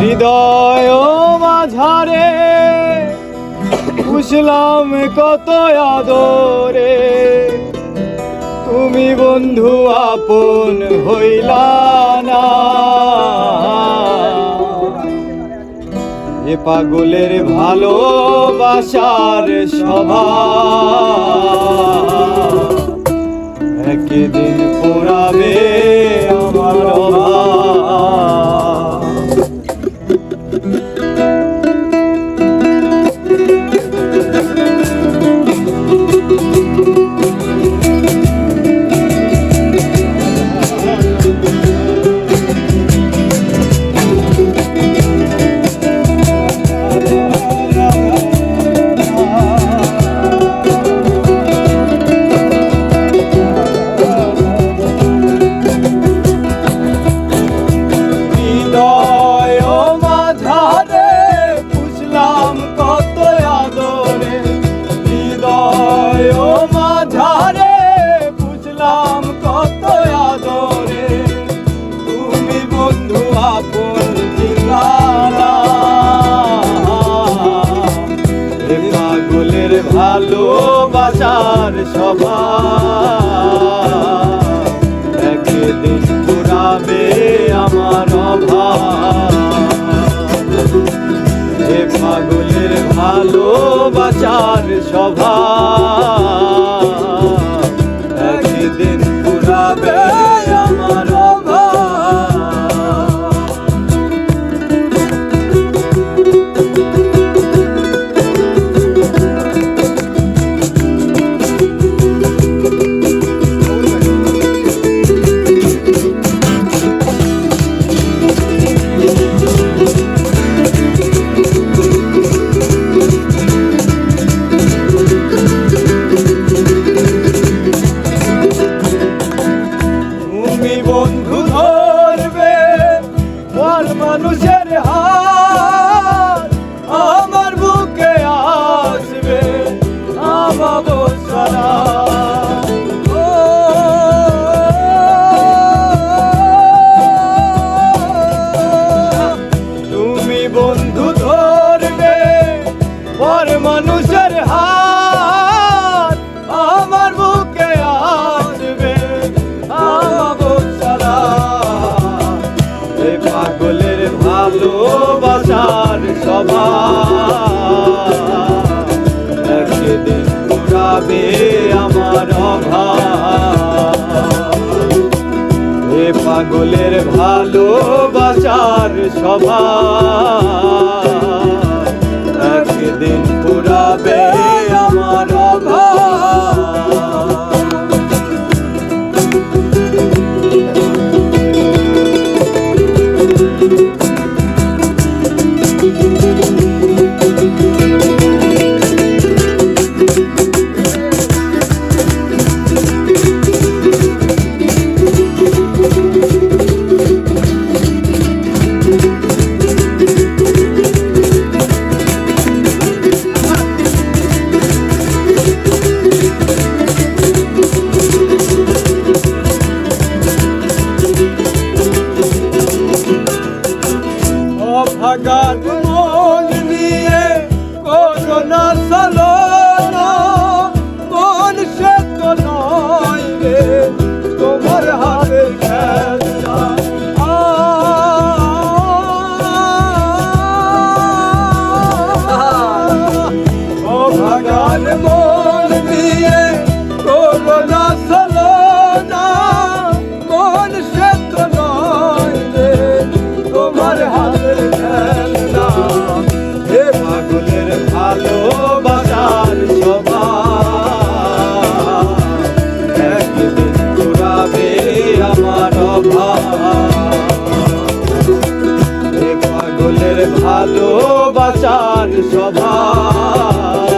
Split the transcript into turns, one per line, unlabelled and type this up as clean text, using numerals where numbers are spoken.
হৃদয় মাঝারে বুঝলাম কত আদরে, তুমি বন্ধু আপন হইলা না। এ পাগলের ভালোবাসার স্বভাব একদিন পোড়াবে আমার অভাব। পাগলের ভালোবাসার স্বভাব একদিন পুরাবে আমার অভাব। এ পাগলের ভালোবাসার স্বভাব একদিন পুরাবে আমার অভাব। বন্ধু ধরবে মন মানুষের হাত, আমার বুকে আসবে আমার সারা। তুমি বন্ধু ধরবে মন মানুষের হাত, আমার বুকে আসবে পাগলের ভালোবাসার স্বভাব একদিন পুরাবে আমার অভাব। এ পাগলের ভালোবাসার স্বভাব একদিন পুরাবে আমার অভাব। অভাগার মন নিয়ে করো না ছলনা, মন সে তো নয় রে তোমার হাতের খেলনা। অভাগার মন নিয়ে করো না ছলনা, মন সে তো নয় রে তোমার হাতের খেলনা। হে পাগলের ভালোবাসার স্বভাব একদিন পুরাবে আমার অভাব। হে পাগলের ভালোবাসার স্বভাব